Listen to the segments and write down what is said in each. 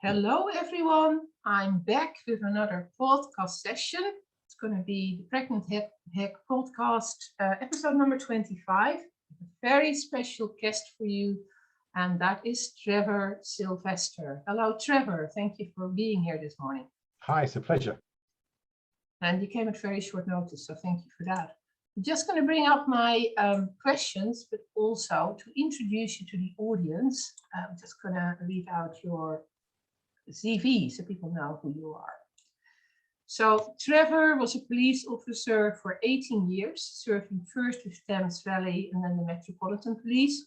Hello everyone, I'm back with another podcast session. It's going to be the Pregnant Hag podcast, episode number 25. A very special guest for you, and that is Trevor Silvester. Hello Trevor, thank you for being here this morning. Hi, it's a pleasure. And you came at very short notice, so thank you for that. I'm just going to bring up my questions, but also to introduce you to the audience. I'm just going to read out your CV so people know who you are. So Trevor was a police officer for 18 years, serving first with Thames Valley and then the Metropolitan Police.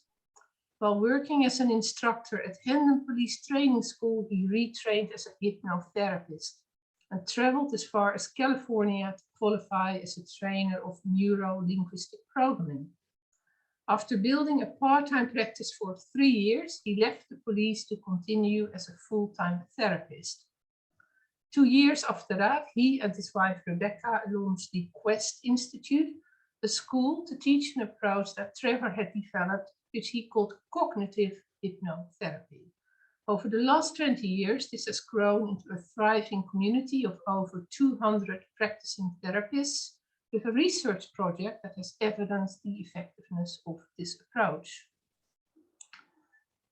While working as an instructor at Hendon Police Training School, he retrained as a hypnotherapist and traveled as far as California to qualify as a trainer of Neuro Linguistic Programming. After building a part-time practice for 3 years, he left the police to continue as a full-time therapist. 2 years after that, he and his wife Rebecca launched the Quest Institute, a school to teach an approach that Trevor had developed, which he called Cognitive Hypnotherapy. Over the last 20 years, this has grown into a thriving community of over 200 practicing therapists, with a research project that has evidenced the effectiveness of this approach.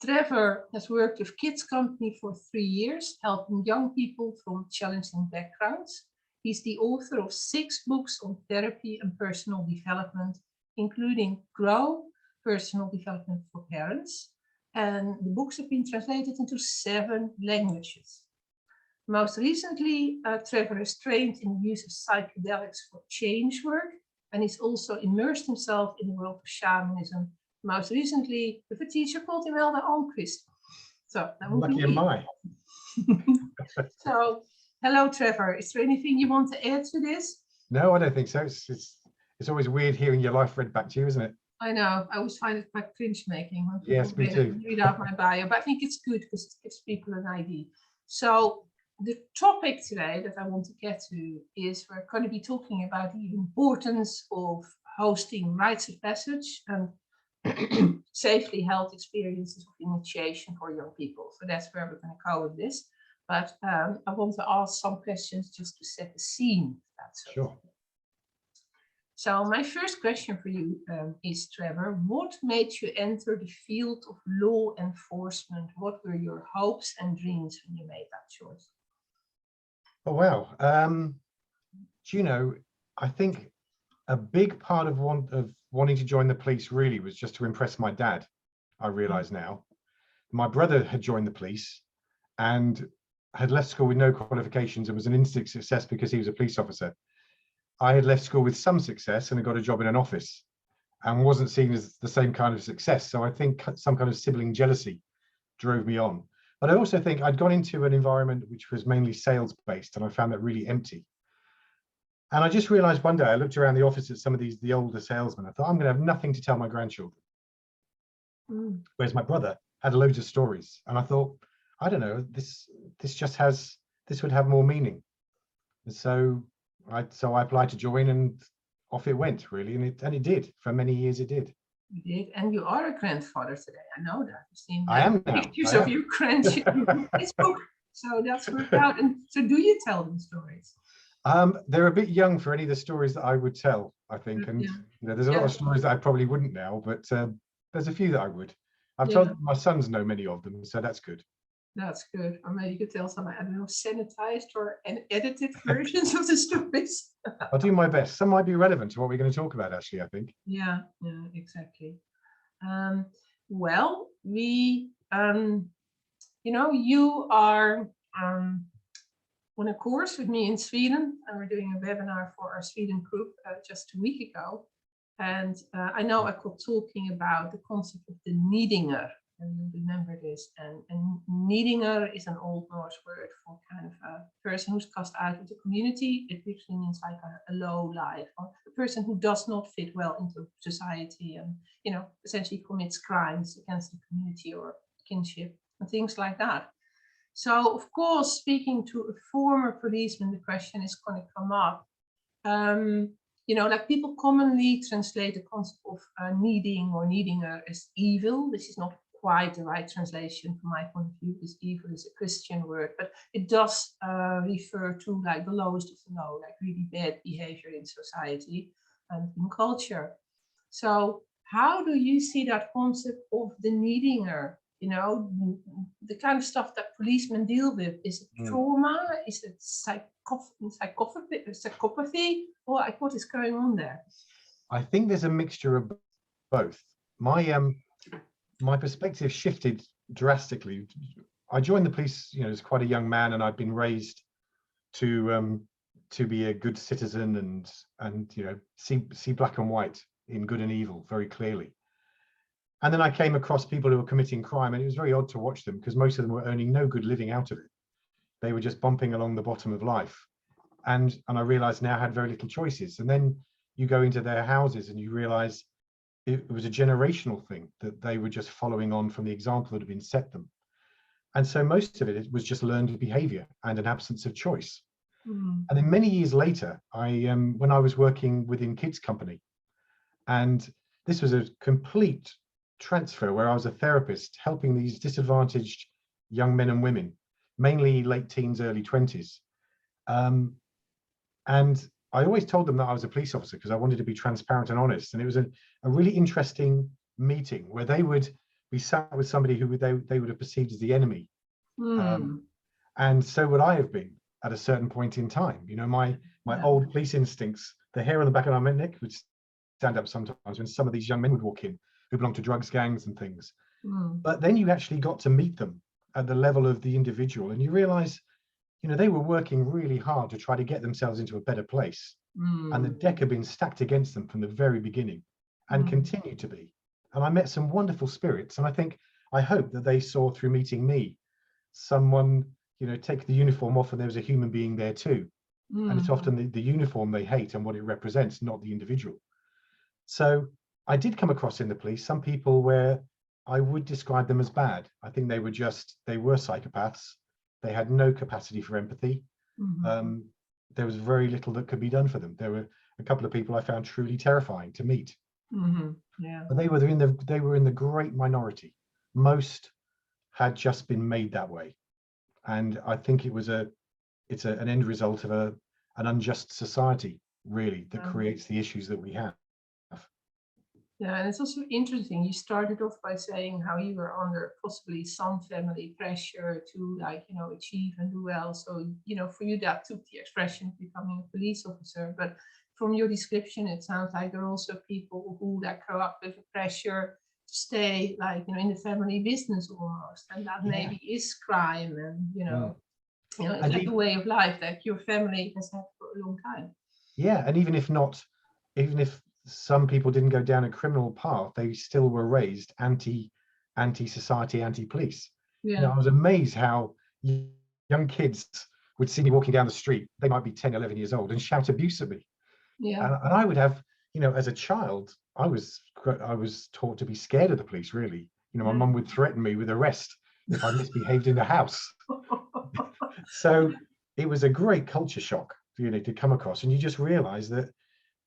Trevor has worked with Kids Company for 3 years, helping young people from challenging backgrounds. He's the author of 6 books on therapy and personal development, including Grow, Personal Development for Parents, and the books have been translated into 7 languages. Most recently, Trevor has trained in the use of psychedelics for change work, and he's also immersed himself in the world of shamanism, most recently with a teacher called Imelda Almquist. So that would Lucky am I. So, hello Trevor, is there anything you want to add to this? No, I don't think so. It's always weird hearing your life read back to you, isn't it? I know, I always find it quite cringe making when people Yes, me too. read out my bio, but I think it's good because it gives people an idea. So the topic today that I want to get to is we're going to be talking about the importance of hosting rites of passage and safely held experiences of initiation for young people. So that's where we're going to go with this. But I want to ask some questions just to set the scene. That's sure. So my first question for you is, Trevor, what made you enter the field of law enforcement? What were your hopes and dreams when you made that choice? Oh, wow. You know, I think a big part of wanting to join the police really was just to impress my dad, I realise now. My brother had joined the police and had left school with no qualifications and was an instant success because he was a police officer. I had left school with some success and had got a job in an office and wasn't seen as the same kind of success. So I think some kind of sibling jealousy drove me on. But I also think I'd gone into an environment which was mainly sales based and I found that really empty. And I just realized one day, I looked around the office at some of the older salesmen. I thought, I'm going to have nothing to tell my grandchildren. Whereas my brother had loads of stories. And I thought, I don't know, this would have more meaning. And so I applied to join and off it went, really. And it did. For many years, it did. You did. And you are a grandfather today. I know that. I've seen I am now. pictures of your grandchildren on Facebook. So that's worked out. And so do you tell them stories? They're a bit young for any of the stories that I would tell, I think. And you know, there's a lot of stories that I probably wouldn't now, but there's a few that I would. I've told my sons know many of them, so that's good. That's good. Or maybe you could tell some, I don't know, sanitized or edited versions of the stories. I'll do my best. Some might be relevant to what we're going to talk about, actually, I think. Yeah, exactly. Well, we, you know, you are on a course with me in Sweden, and we're doing a webinar for our Sweden group just a week ago. And I know I got talking about the concept of the needinger, and you remember this. And needinger is an Old Norse word for kind of a person who's cast out of the community. It literally means like a low life, or a person who does not fit well into society and, you know, essentially commits crimes against the community or kinship and things like that. So, of course, speaking to a former policeman, the question is going to come up. You know, like people commonly translate the concept of needing or needinger as evil. This is not quite the right translation from my point of view, because evil is a Christian word, but it does refer to like the lowest of the low, like really bad behavior in society and in culture. So how do you see that concept of the needinger? You know, the kind of stuff that policemen deal with. Is it trauma? Is it psychopathy? Or like, what is going on there? I think there's a mixture of both. My perspective shifted drastically. I joined the police, you know, as quite a young man, and I'd been raised to be a good citizen and you know, see black and white in good and evil very clearly. And then I came across people who were committing crime, and it was very odd to watch them because most of them were earning no good living out of it. They were just bumping along the bottom of life. And I realized now I had very little choices. And then you go into their houses and you realize it was a generational thing, that they were just following on from the example that had been set them. And so most of it was just learned behavior and an absence of choice. And then many years later, when I was working within Kids Company, and this was a complete transfer where I was a therapist helping these disadvantaged young men and women, mainly late teens, early 20s. And I always told them that I was a police officer because I wanted to be transparent and honest. And it was a really interesting meeting where they would be sat with somebody who they would have perceived as the enemy. And so would I have been at a certain point in time. You know, my old police instincts, the hair on the back of my neck would stand up sometimes when some of these young men would walk in who belonged to drugs gangs and things. But then you actually got to meet them at the level of the individual, and you realize, you know, they were working really hard to try to get themselves into a better place. And the deck had been stacked against them from the very beginning and continued to be. And I met some wonderful spirits. And I hope that they saw through meeting me, someone, you know, take the uniform off and there was a human being there too. And it's often the uniform they hate and what it represents, not the individual. So I did come across in the police some people where I would describe them as bad. I think they were psychopaths. They had no capacity for empathy. There was very little that could be done for them. There were a couple of people I found truly terrifying to meet. But they were in the great minority. Most had just been made that way. And I think it's an end result of an unjust society, really, that creates the issues that we have. Yeah, and it's also interesting. You started off by saying how you were under possibly some family pressure to, like, you know, achieve and do well. So, you know, for you that took the expression of becoming a police officer. But from your description, it sounds like there are also people who like grow up with a pressure to stay, like, you know, in the family business almost, and that maybe is crime, and you know, it's like a way of life that your family has had for a long time. Yeah, and even if some people didn't go down a criminal path, they still were raised anti-society, anti-police. You know, I was amazed how young kids would see me walking down the street. They might be 10, 11 years old and shout abuse at me. And I would have, you know, as a child, I was taught to be scared of the police, really. You know, my mum would threaten me with arrest if I misbehaved in the house. So it was a great culture shock, you know, to come across. And you just realize that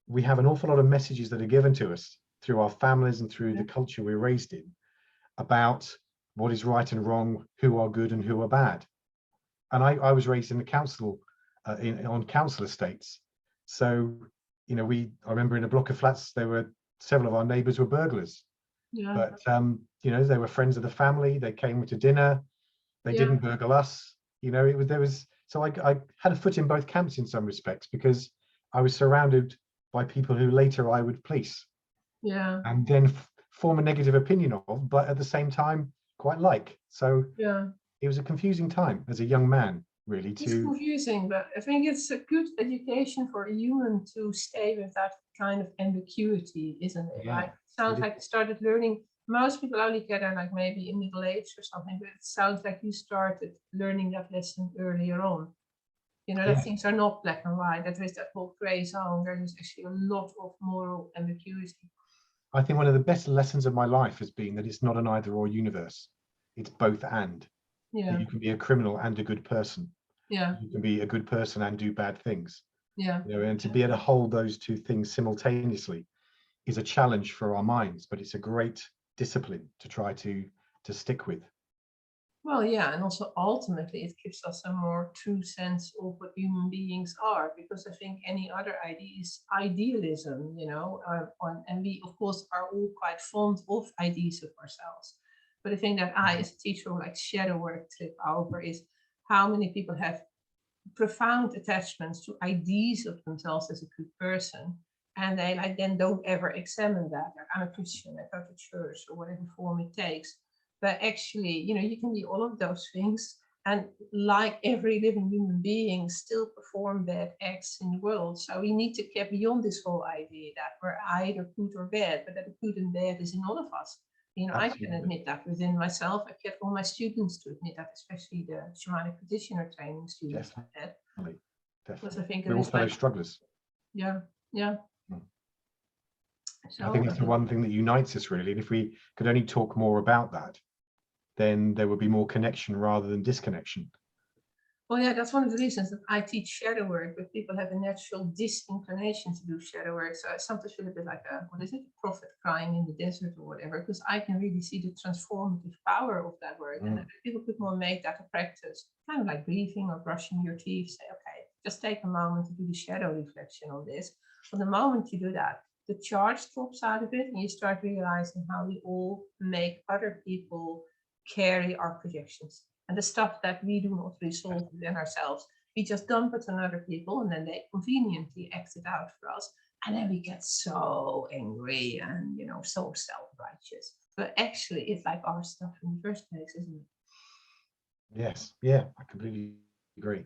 we have an awful lot of messages that are given to us through our families and through the culture we're raised in about what is right and wrong, who are good and who are bad. And I was raised in the council, on council estates. So, you know, I remember in a block of flats, there were several of our neighbours were burglars. But, you know, they were friends of the family. They came to dinner. They didn't burgle us. You know, so I had a foot in both camps in some respects, because I was surrounded by people who later I would police, and then form a negative opinion of, but at the same time quite like. So it was a confusing time as a young man, really. It's confusing, but I think it's a good education for a human to stay with that kind of ambiguity, isn't it? Like, it sounds like you started learning. Most people only get there like maybe in middle age or something, but it sounds like you started learning that lesson earlier on. You know, that things are not black and white, that there is that whole gray zone. There is actually a lot of moral ambiguity. I think one of the best lessons of my life has been that it's not an either or universe. It's both and. That you can be a criminal and a good person. You can be a good person and do bad things. You know, and to be able to hold those two things simultaneously is a challenge for our minds, but it's a great discipline to try to to stick with. Well, yeah, and also ultimately it gives us a more true sense of what human beings are, because I think any other idea is idealism, you know, and we of course are all quite fond of ideas of ourselves. But the thing that I, as a teacher, like shadow work trip over is how many people have profound attachments to ideas of themselves as a good person, and they like then don't ever examine that. Like, I'm a Christian, I go to church, or whatever form it takes. But actually, you know, you can be all of those things, and like every living human being, still perform bad acts in the world. So we need to get beyond this whole idea that we're either good or bad, but that the good and bad is in all of us. You know, Absolutely. I can admit that within myself. I get all my students to admit that, especially the shamanic practitioner training students like that. Definitely. Because I think We're all fellow strugglers. yeah, yeah. I think that's the one thing that unites us, really. And if we could only talk more about that, then there would be more connection rather than disconnection. Well, yeah, that's one of the reasons that I teach shadow work, but people have a natural disinclination to do shadow work. So I sometimes feel a bit like a, what is it, a prophet crying in the desert or whatever, because I can really see the transformative power of that work. And people could more make that a practice, kind of like breathing or brushing your teeth. Say, okay, just take a moment to do the shadow reflection on this. For the moment you do that, the charge drops out of it, and you start realizing how we all make other people carry our projections. And the stuff that we do not resolve within ourselves, we just dump it on other people, and then they conveniently act it out for us. And then we get so angry and, you know, so self-righteous. But actually, it's like our stuff in the first place, isn't it? Yes, yeah, I completely agree.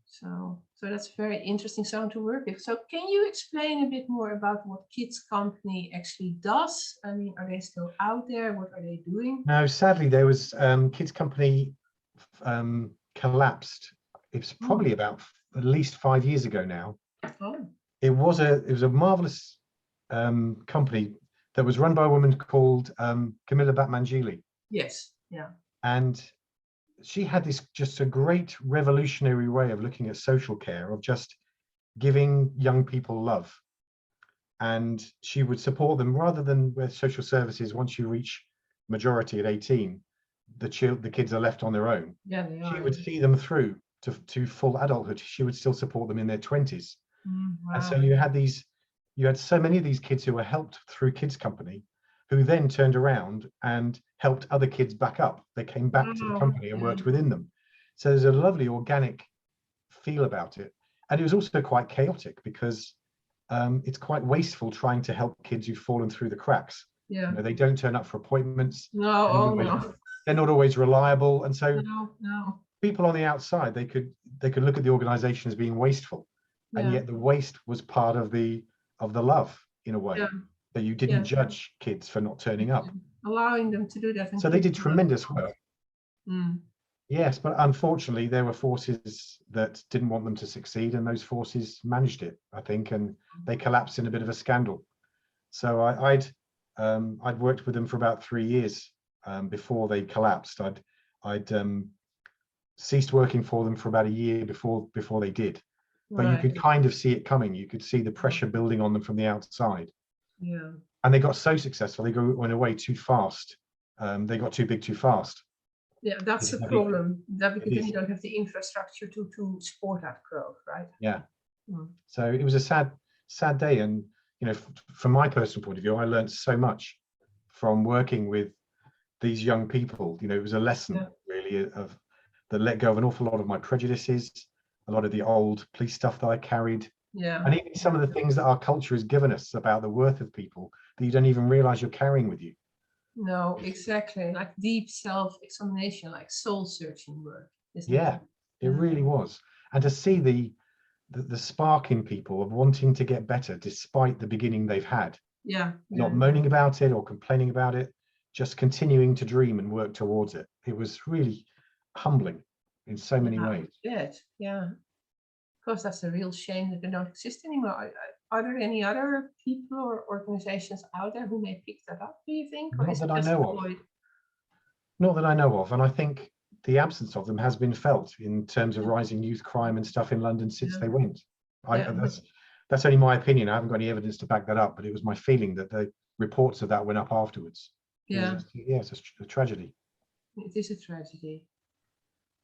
So that's very interesting zone to work with. So can you explain a bit more about what Kids Company actually does? I mean, are they still out there? What are they doing? No, sadly, there was Kids Company collapsed. It's probably about at least 5 years ago now. Oh. It was a marvelous company that was run by a woman called Camilla Batmangeli. Yes. Yeah. And she had this just a great revolutionary way of looking at social care, of just giving young people love. And she would support them rather than with social services. Once you reach majority at 18, the kids are left on their own. Yeah, they are. She would see them through to full adulthood. She would still support them in their 20s. Wow. And so you had so many of these kids who were helped through Kids Company, who then turned around and helped other kids back up. They came back to the company and worked within them. So there's a lovely organic feel about it. And it was also quite chaotic, because it's quite wasteful trying to help kids who've fallen through the cracks. Yeah. You know, they don't turn up for appointments. No, they're not always reliable. And so no. people on the outside, they could look at the organization as being wasteful. And yet the waste was part of the love, in a way, that you didn't judge kids for not turning up. Allowing them to do that. So they did tremendous work. Yes, but unfortunately there were forces that didn't want them to succeed, and those forces managed it, I think, and they collapsed in a bit of a scandal. So I'd worked with them for about 3 years before they collapsed. I'd ceased working for them for about a year before they did. But you could kind of see it coming. You could see the pressure building on them from the outside. Yeah. And they got so successful, they went away too fast. They got too big too fast. Yeah, that's the problem. That because then you don't have the infrastructure to support that growth, right? Yeah. So it was a sad day. And, you know, from my personal point of view, I learned so much from working with these young people. You know, it was a lesson really that let go of an awful lot of my prejudices, a lot of the old police stuff that I carried. Yeah. And even some of the things that our culture has given us about the worth of people that you don't even realize you're carrying with you. No, exactly. Like deep self-examination, like soul-searching work. Yeah, it really was. And to see the spark in people of wanting to get better despite the beginning they've had. Yeah. Not moaning about it or complaining about it, just continuing to dream and work towards it. It was really humbling in so many ways. Yeah. Of course, that's a real shame that they don't exist anymore. Are there any other people or organizations out there who may pick that up, do you think? Or Not that I know of. Not that I know of. And I think the absence of them has been felt in terms of rising youth crime and stuff in London since they went. That's only my opinion. I haven't got any evidence to back that up, but it was my feeling that the reports of that went up afterwards. Yeah, It's a tragedy. it is a tragedy.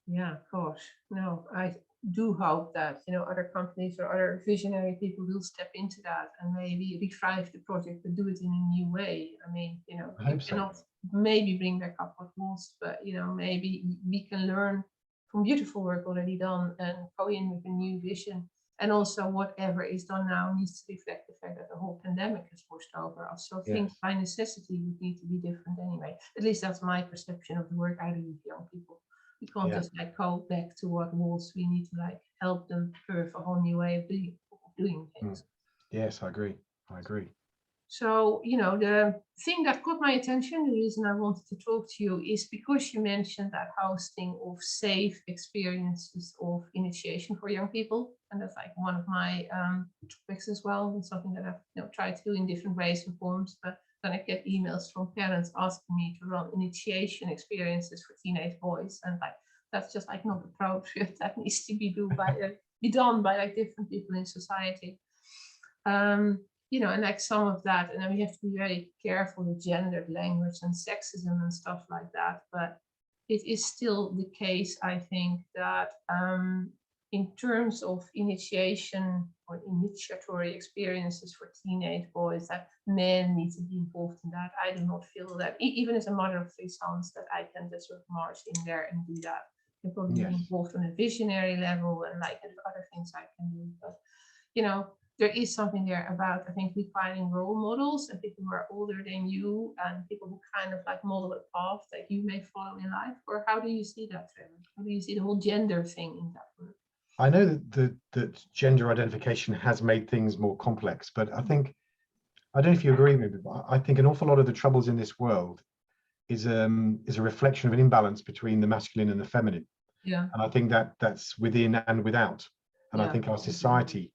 Yeah, of course. No, I do hope that, other companies or other visionary people will step into that and maybe revive the project, but do it in a new way. I mean, I you hope so. cannot maybe bring back up what was, but, maybe we can learn from beautiful work already done and go in with a new vision. And also whatever is done now needs to reflect the fact that the whole pandemic has washed over us. So things Yes. by necessity would need to be different anyway. At least that's my perception of the work I do with young people. We can't Yeah. just go back to what was. We need to help them birth a whole new way of doing things. Yes, I agree. I agree. So, the thing that caught my attention, the reason I wanted to talk to you is because you mentioned that hosting of safe experiences of initiation for young people. And that's one of my topics as well, and something that I've tried to do in different ways and forms. But then I get emails from parents asking me to run initiation experiences for teenage boys. And that's just not appropriate. That needs to be done by different people in society. And some of that, and then we have to be very careful with gendered language and sexism and stuff like that. But it is still the case, I think, that in terms of initiation or initiatory experiences for teenage boys, that men need to be involved in that. I do not feel that, even as a mother of 3 sons, that I can just sort of march in there and do that. Can probably be involved on a visionary level and other things I can do. But there is something there about, I think, requiring role models and people who are older than you and people who kind of model a path that you may follow in life. Or how do you see that, Trevor? How do you see the whole gender thing in that work? I know that gender identification has made things more complex, but I don't know if you agree with me, but I think an awful lot of the troubles in this world is a reflection of an imbalance between the masculine and the feminine. Yeah. And I think that's within and without. And I think our society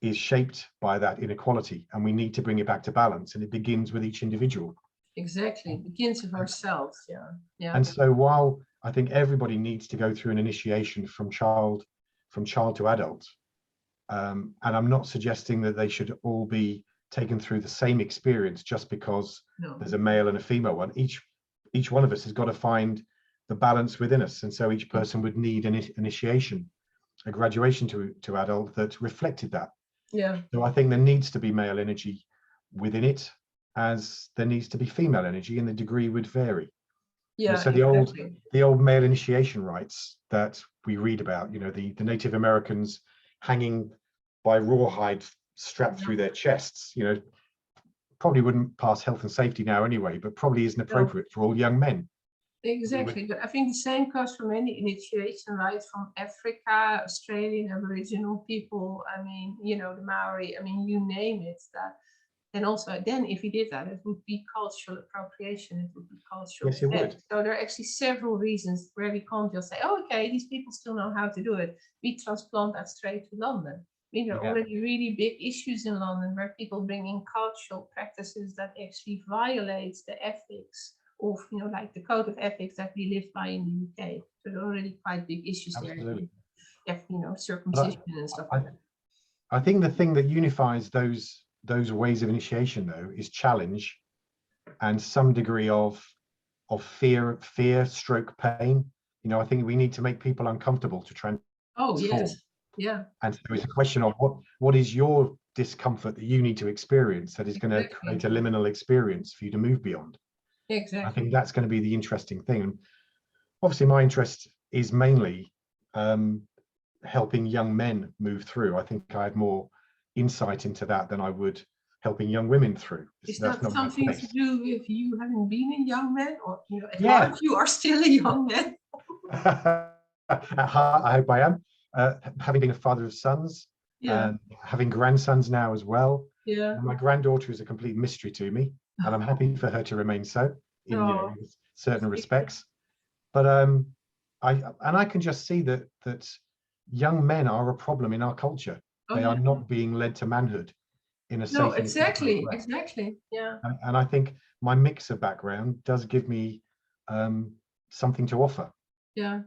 is shaped by that inequality, and we need to bring it back to balance, and it begins with each individual. Exactly, it begins with ourselves. Yeah. And so while I think everybody needs to go through an initiation from child to adult, and I'm not suggesting that they should all be taken through the same experience just because there's a male and a female one. Each one of us has got to find the balance within us, and so each person would need an initiation, a graduation to adult that reflected that. Yeah. So I think there needs to be male energy within it, as there needs to be female energy, and the degree would vary. Yeah. So the old male initiation rites that we read about, the Native Americans hanging by rawhide strapped through their chests, probably wouldn't pass health and safety now anyway, but probably isn't appropriate for all young men. Exactly, but I think the same goes for many initiation rites from Africa, Australian Aboriginal people. I mean, the Maori. I mean, you name it. And also, then if we did that, it would be cultural appropriation. It would be cultural. Yes, it would. So there are actually several reasons where we can't just say, "Oh, okay, these people still know how to do it. We transplant that straight to London." I mean, there are already really big issues in London where people bring in cultural practices that actually violates the ethics of, the code of ethics that we live by in the UK. So there are already quite big issues Absolutely. there. Circumcision and stuff like that. I think the thing that unifies those ways of initiation, though, is challenge and some degree of fear stroke pain. I think we need to make people uncomfortable to transform. Oh, yes. Yeah. And so it's a question of what is your discomfort that you need to experience that is going to create a liminal experience for you to move beyond. Exactly. I think that's going to be the interesting thing. And obviously my interest is mainly helping young men move through. I think I had more insight into that than I would helping young women through. Is that something to do with you having been a young man, or at heart you are still a young man? At heart, I hope I am. Having been a father of sons, having grandsons now as well. Yeah. And my granddaughter is a complete mystery to me, and I'm happy for her to remain so in certain respects. But I can just see that young men are a problem in our culture. They are not being led to manhood in a safe. No, exactly. Yeah. And I think my mix of background does give me something to offer. Yeah.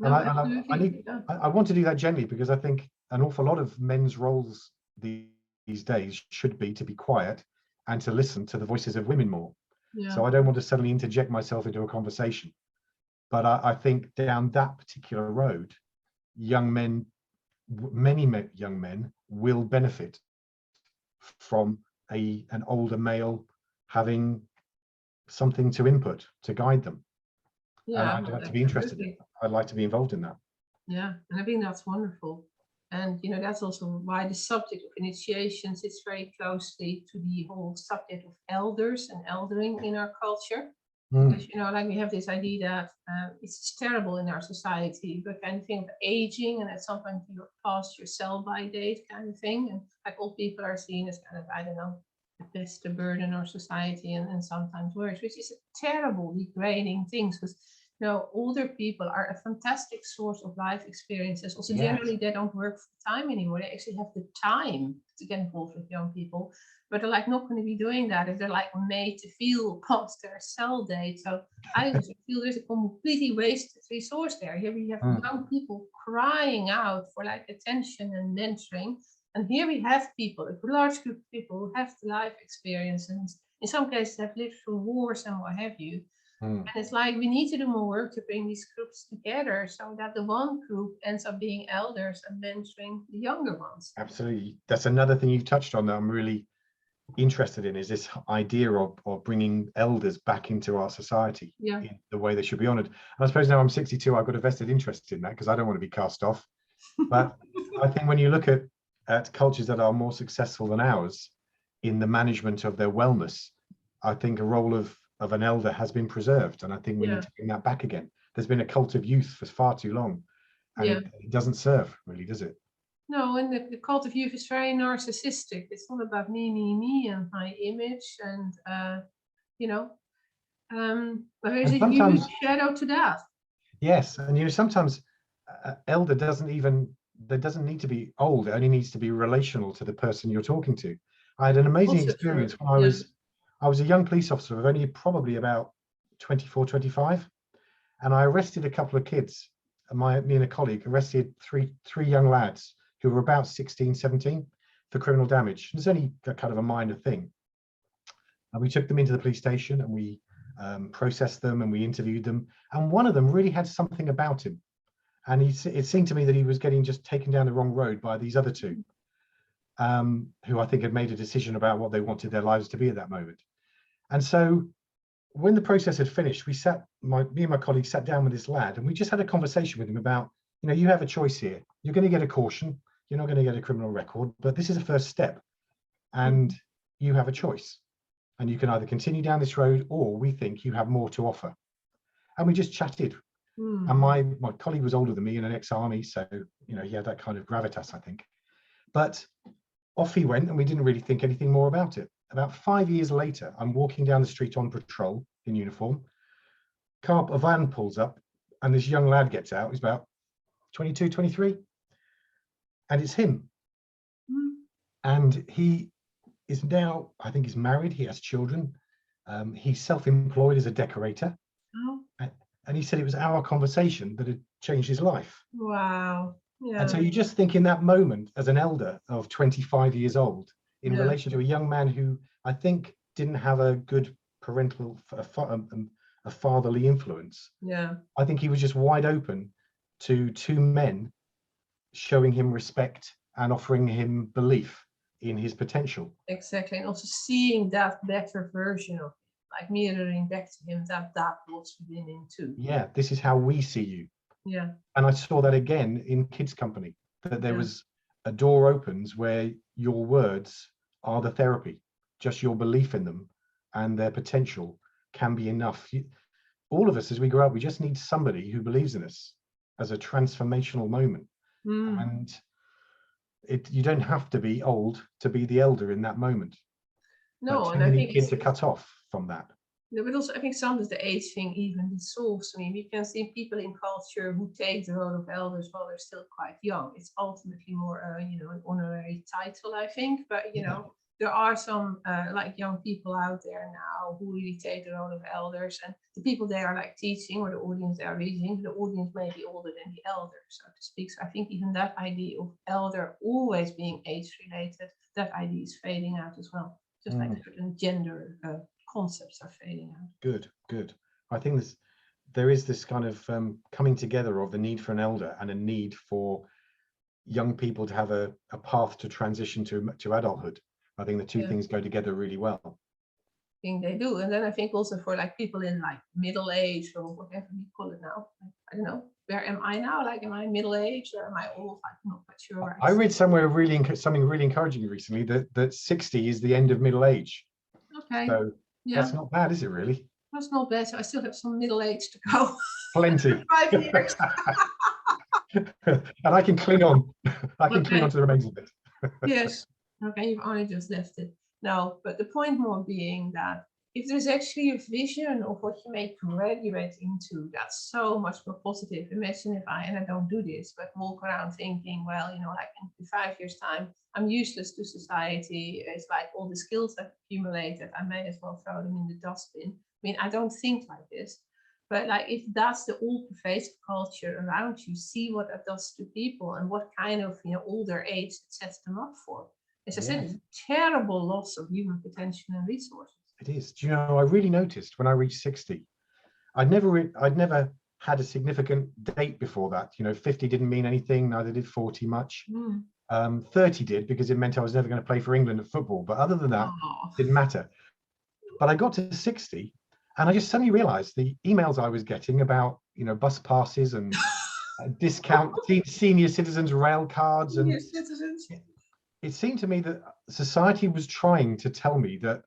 No, I want to do that gently, because I think an awful lot of men's roles these days should be to be quiet and to listen to the voices of women more. Yeah. So I don't want to suddenly interject myself into a conversation. But I think down that particular road, young men, young men will benefit from an older male having something to input, to guide them. And Yeah, I'd like to be interested in absolutely. that. I'd like to be involved in that. Yeah, and I think that's wonderful. And that's also why the subject of initiation sits very closely to the whole subject of elders and eldering in our culture. Because like we have this idea that it's terrible in our society, but kind of thing of aging, and at some point you're past your sell-by date kind of thing, and like old people are seen as kind of, I don't know, the burden in our society, and sometimes worse, which is a terrible, degrading thing. Because older people are a fantastic source of life experiences. Also, generally, they don't work full time anymore. They actually have the time to get involved with young people, but they're like not going to be doing that if they're like made to feel past their sell date. So I also feel there's a completely wasted resource there. Here we have young people crying out for like attention and mentoring. And here we have people, a large group of people who have the life experience, and in some cases have lived through wars and what have you. And it's like we need to do more work to bring these groups together so that the one group ends up being elders and mentoring the younger ones. Absolutely. That's another thing you've touched on that I'm really interested in, is this idea of bringing elders back into our society in the way they should be honoured. And I suppose now I'm 62, I've got a vested interest in that because I don't want to be cast off. But I think when you look at cultures that are more successful than ours in the management of their wellness, I think a role of an elder has been preserved, and I think we need to bring that back again. There's been a cult of youth for far too long, and it doesn't serve, really, does it? No, and the cult of youth is very narcissistic. It's all about me, and my image, and but there's a huge shadow to that. Yes, and sometimes elder doesn't need to be old. It only needs to be relational to the person you're talking to. I had an amazing experience when I was a young police officer of only probably about 24, 25, and I arrested a couple of kids. Me and a colleague arrested three young lads who were about 16, 17 for criminal damage. It's only a kind of a minor thing. And we took them into the police station and we processed them and we interviewed them. And one of them really had something about him. And it seemed to me that he was getting just taken down the wrong road by these other two, who I think had made a decision about what they wanted their lives to be at that moment. And so when the process had finished, me and my colleague sat down with this lad and we just had a conversation with him about, you have a choice here. You're going to get a caution. You're not going to get a criminal record, but this is a first step and you have a choice. And you can either continue down this road or we think you have more to offer. And we just chatted. And my colleague was older than me and an ex-army, so he had that kind of gravitas, I think. But off he went and we didn't really think anything more about it. About 5 years later, I'm walking down the street on patrol in uniform. A van pulls up and this young lad gets out. He's about 22, 23. And it's him. And he is now, I think he's married. He has children. He's self-employed as a decorator. And he said it was our conversation that had changed his life. Wow. Yeah. And so you just think in that moment as an elder of 25 years old in relation to a young man who I think didn't have a good parental, a fatherly influence. Yeah. I think he was just wide open to two men showing him respect and offering him belief in his potential. Exactly. And also seeing that better version of him, like mirroring back to him that was within him too. Yeah, this is how we see you. Yeah. And I saw that again in kids' company, that there was a door opens where your words are the therapy, just your belief in them and their potential can be enough. All of us, as we grow up, we just need somebody who believes in us as a transformational moment. And you don't have to be old to be the elder in that moment. No, and I think kids are cut off from that. No, but also I think sometimes the age thing even dissolves. I mean, we can see people in culture who take the role of elders while they're still quite young. It's ultimately more, an honorary title, I think. But there are some like young people out there now who really take the role of elders, and the people they are like teaching or the audience they are reading, the audience may be older than the elder, so to speak. So I think even that idea of elder always being age related, that idea is fading out as well, just like certain gender concepts are fading out. Good, good. I think there is this kind of coming together of the need for an elder and a need for young people to have a path to transition to adulthood. I think the two things go together really well. I think they do. And then I think also for like people in like middle age or whatever we call it now, I don't know, where am I now? Like, am I middle age or am I old? I'm not quite sure. I read somewhere something really encouraging recently that 60 is the end of middle age. Okay. So that's not bad, is it really? That's not bad. So I still have some middle age to go. Plenty. 5 years. And I can cling on. I can cling on to the remains of it. Yes. Okay, you've only just left it. No, but the point more being that if there's actually a vision of what you may graduate into, that's so much more positive. Imagine if and I don't do this, but walk around thinking, well, you know, like in 5 years' time, I'm useless to society. It's like all the skills I've accumulated, I may as well throw them in the dustbin. I mean, I don't think like this. But like, if that's the all-pervasive culture around you, see what that does to people and what kind of, you know, older age it sets them up for. As I said, it's a terrible loss of human potential and resources. It is. Do you know, I really noticed when I reached 60, I'd never had a significant date before that. You know, 50 didn't mean anything, neither did 40 much. 30 did, because it meant I was never going to play for England at football. But other than that, didn't matter. But I got to 60 and I just suddenly realized the emails I was getting about, you know, bus passes and discount senior citizens rail cards. And it seemed to me that society was trying to tell me that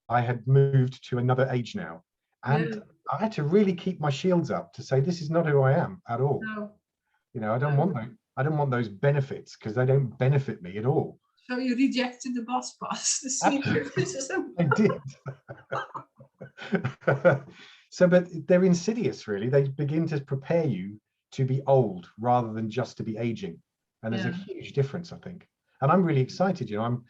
I had moved to another age now. And I had to really keep my shields up to say, this is not who I am at all. No. You know, I don't want those benefits, because they don't benefit me at all. So you rejected the bus pass, the senior citizen. I did. So, but they're insidious, really. They begin to prepare you to be old rather than just to be aging. And there's a huge difference, I think. And I'm really excited. You know, I'm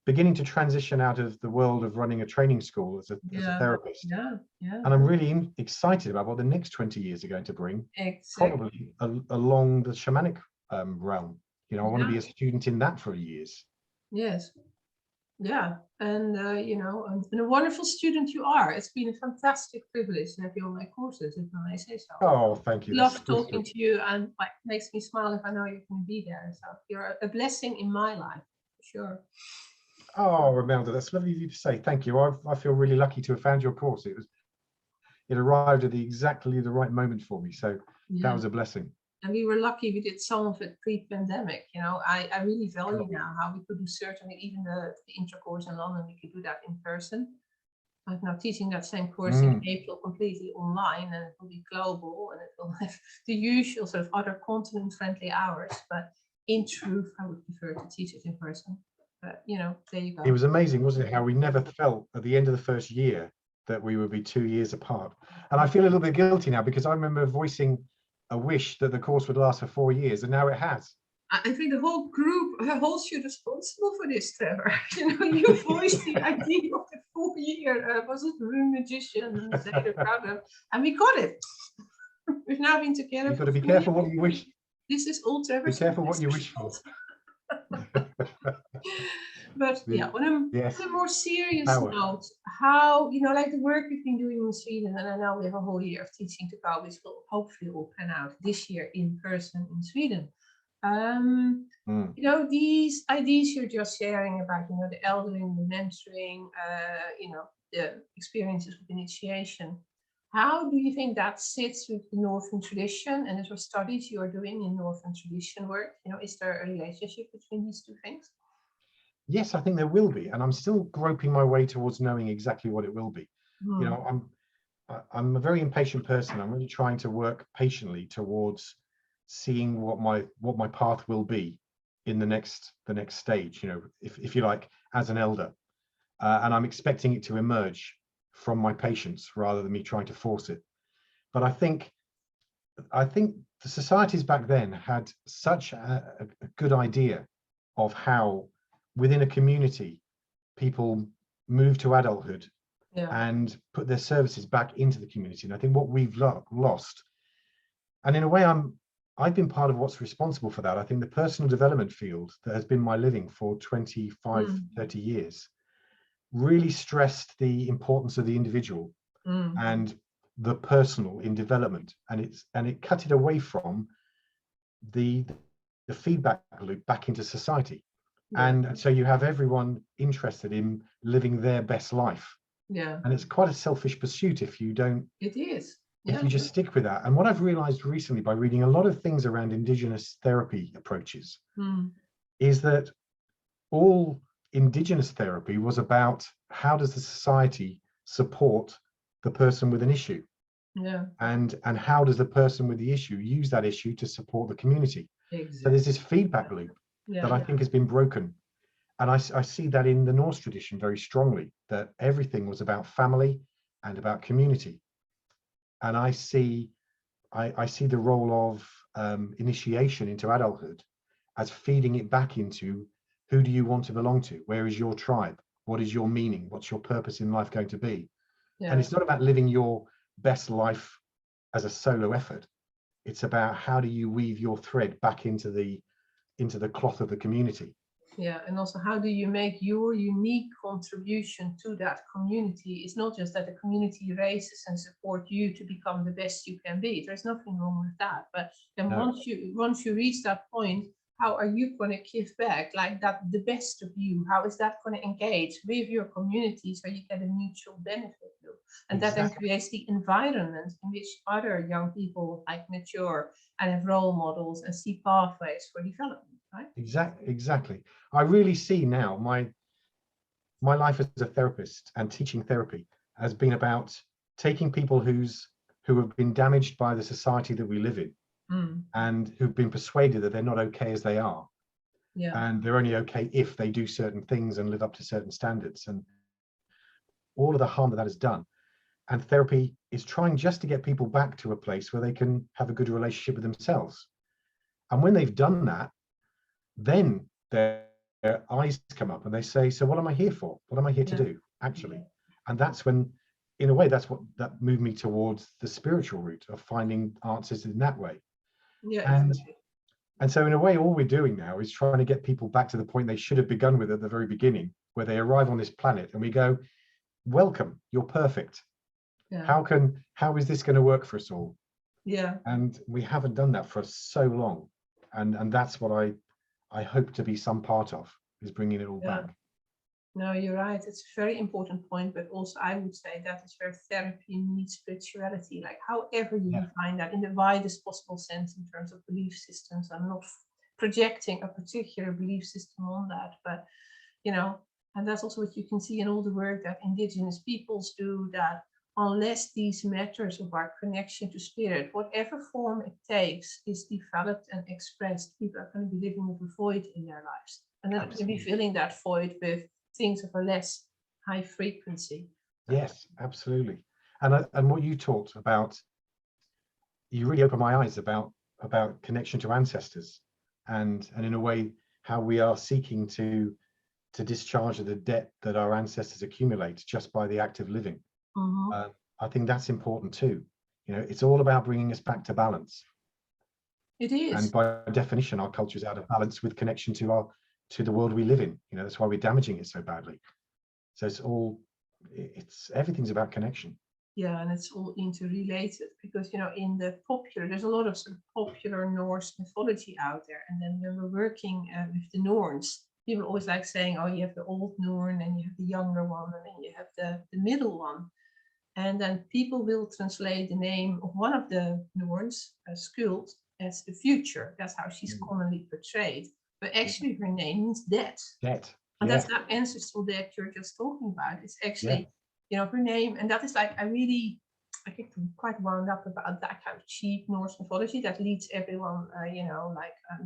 beginning to transition out of the world of running a training school as a therapist. And I'm really excited about what the next 20 years are going to bring, probably along the shamanic realm. You know, I want to be a student in that for years. Yes. Yeah. And, you know, and a wonderful student you are. It's been a fantastic privilege to have you on my courses, if I may say so. Oh, thank you. Love talking to you, and like, makes me smile if I know you're going to be there. So you're a blessing in my life, for sure. Oh, Romelda, that's lovely of you to say. Thank you. I feel really lucky to have found your course. It arrived at exactly the right moment for me. So that was a blessing. And we were lucky we did some of it pre-pandemic. You know, I really value now how we could do certainly even the intro course in London, we could do that in person. I'm now teaching that same course in April completely online, and it will be global, and it will have the usual sort of other continent friendly hours. But in truth, I would prefer to teach it in person. But, you know, there you go. It was amazing, wasn't it, how we never felt at the end of the first year that we would be 2 years apart. And I feel a little bit guilty now, because I remember voicing a wish that the course would last for 4 years, and now it has. I think the whole group holds you responsible for this, Trevor. You know, you voiced the idea of the 4-year, was it Rune Magician, and we got it. We've now been together. You've got to be careful what you wish. This is all Trevor. Be careful what you wish for. But yeah, on a more serious note, how, you know, like the work we've been doing in Sweden, and I know we have a whole year of teaching to go, which will hopefully all pan out this year in person in Sweden. You know, these ideas you're just sharing about, you know, the eldering, the mentoring, you know, the experiences of initiation. How do you think that sits with the Northern tradition and the studies you are doing in Northern tradition work? You know, is there a relationship between these two things? Yes, I think there will be, and I'm still groping my way towards knowing exactly what it will be. You know, I'm a very impatient person. I'm really trying to work patiently towards seeing what my path will be in the next stage. You know, if you like, as an elder, and I'm expecting it to emerge from my patience rather than me trying to force it. But I think the societies back then had such a good idea of how within a community people move to adulthood and put their services back into the community. And I think what we've lost, and in a way I've been part of what's responsible for that. I think the personal development field that has been my living for 25, 30 years really stressed the importance of the individual and the personal in development, and it cut it away from the feedback loop back into society. Yeah. And so you have everyone interested in living their best life. Yeah. And it's quite a selfish pursuit if you don't, It is. if you just stick with that. And what I've realized recently by reading a lot of things around indigenous therapy approaches is that all indigenous therapy was about how does the society support the person with an issue? Yeah. And how does the person with the issue use that issue to support the community? Exactly. So there's this feedback loop that I think has been broken. And I see that in the Norse tradition very strongly, that everything was about family and about community. And I see the role of initiation into adulthood as feeding it back into who do you want to belong to? Where is your tribe? What is your meaning? What's your purpose in life going to be? Yeah. And it's not about living your best life as a solo effort. It's about how do you weave your thread back into the cloth of the community. Yeah, and also how do you make your unique contribution to that community? It's not just that the community raises and support you to become the best you can be. There's nothing wrong with that. But then once you reach that point, how are you going to give back like that, the best of you? How is that going to engage with your community so you get a mutual benefit loop? And that then creates the environment in which other young people like mature and have role models and see pathways for development. Right? Exactly. I really see now my life as a therapist and teaching therapy has been about taking people who have been damaged by the society that we live in and who've been persuaded that they're not okay as they are. Yeah. And they're only okay if they do certain things and live up to certain standards, and all of the harm that has done. And therapy is trying just to get people back to a place where they can have a good relationship with themselves. And when they've done that, then their eyes come up and they say, so what am I here for? What am I here to do, actually? And that's when, in a way, that moved me towards the spiritual route of finding answers in that way. Yeah. And so in a way, all we're doing now is trying to get people back to the point they should have begun with at the very beginning, where they arrive on this planet and we go, welcome, you're perfect. Yeah. How is this going to work for us all? Yeah. And we haven't done that for so long. And that's what I hope to be some part of, is bringing it all back. No, you're right. It's a very important point, but also I would say that is where therapy meets spirituality, like however you define that in the widest possible sense in terms of belief systems. I'm not projecting a particular belief system on that, but, and that's also what you can see in all the work that indigenous peoples do, that unless these matters of our connection to spirit, whatever form it takes, is developed and expressed, people are going to be living with a void in their lives. And then going to be filling that void with things of a less high frequency. Yes, absolutely. And what you talked about, you really opened my eyes about connection to ancestors, and in a way how we are seeking to discharge the debt that our ancestors accumulate just by the act of living. Mm-hmm. I think that's important too. It's all about bringing us back to balance. It is. And by definition, our culture is out of balance with connection to the world we live in. That's why we're damaging it so badly. So everything's about connection. Yeah, and it's all interrelated because, in the popular, there's a lot of sort of popular Norse mythology out there. And then when we're working with the Norns, people always like saying, oh, you have the old Norn and you have the younger one, and then you have the middle one. And then people will translate the name of one of the Norns, Skuld, as the future. That's how she's commonly portrayed. But actually her name means death. Death. And that's that ancestral death you're just talking about. It's actually, her name. And that is like, I get quite wound up about that kind of cheap Norse mythology that leads everyone,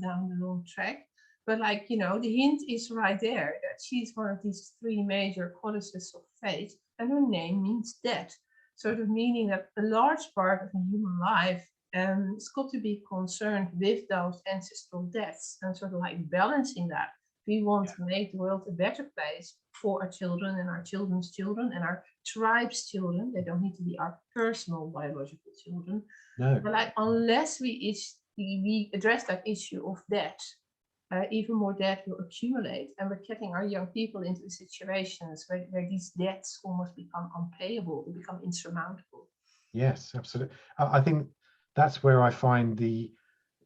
down the wrong track. But the hint is right there that she's one of these three major goddesses of fate, and her name means death. Sort of meaning that a large part of a human life has got to be concerned with those ancestral deaths and sort of like balancing that. We want to make the world a better place for our children and our children's children and our tribe's children. They don't need to be our personal biological children. No. But unless we address that issue of death, even more debt will accumulate, and we're getting our young people into situations where these debts almost become unpayable, they become insurmountable. Yes, absolutely. I think that's where I find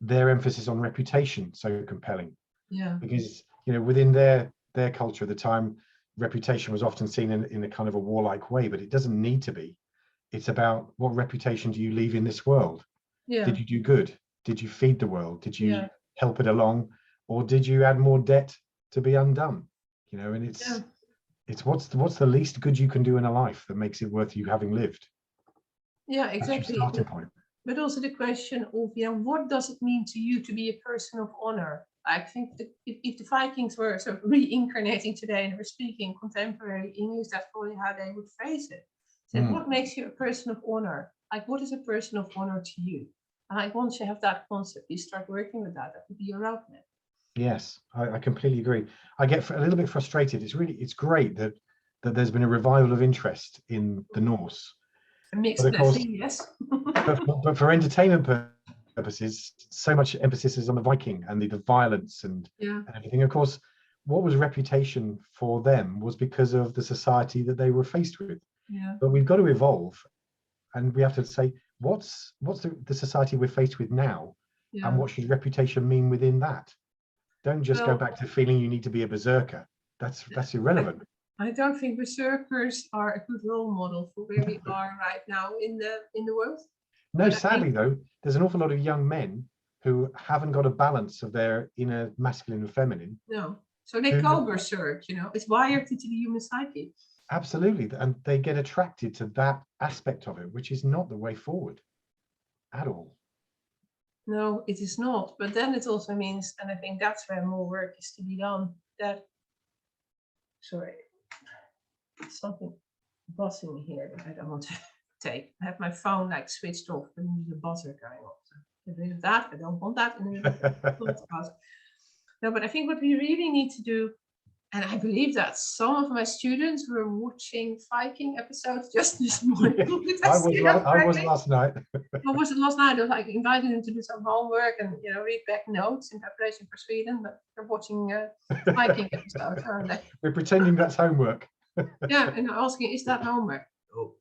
their emphasis on reputation so compelling. Yeah. Because, you know, within their culture at the time, reputation was often seen in a kind of a warlike way, but it doesn't need to be. It's about, what reputation do you leave in this world? Yeah. Did you do good? Did you feed the world? Did you Yeah. help it along? Or did you add more debt to be undone? You know, and it's what's the least good you can do in a life that makes it worth you having lived? Yeah, That's your exactly. starting point. But also the question of, you know, what does it mean to you to be a person of honor? I think that if the Vikings were sort of reincarnating today and were speaking contemporary English, that's probably how they would phrase it. So what makes you a person of honor? Like, what is a person of honor to you? And like, once you have that concept, you start working with that. That would be your roadmap. Yes, I completely agree. I get a little bit frustrated. It's great that there's been a revival of interest in the Norse. A mixed But of course, blessing, yes. but for entertainment purposes, so much emphasis is on the Viking and the violence and everything. Of course, what was reputation for them was because of the society that they were faced with. Yeah. But we've got to evolve, and we have to say, what's the society we're faced with now, and what should reputation mean within that? Don't just go back to feeling you need to be a berserker. That's irrelevant. I don't think berserkers are a good role model for where we are right now in the world. No, sadly though, there's an awful lot of young men who haven't got a balance of their inner masculine and feminine. No, so they go berserk. You know, it's wired into the human psyche. Absolutely, and they get attracted to that aspect of it, which is not the way forward at all. No, it is not. But then it also means, and I think that's where more work is to be done, that, sorry, something buzzing here that I don't want to take. I have my phone like switched off and there's a buzzer going off. So get rid of that. I don't want that in the middle of the podcast. No, but I think what we really need to do, and I believe that some of my students were watching Viking episodes just this morning. I was last night. What was it last night? I was like inviting them to do some homework and, you know, read back notes in preparation for Sweden, but they're watching Viking episodes, aren't they? We're pretending that's homework. Yeah, and asking, is that homework? Oh,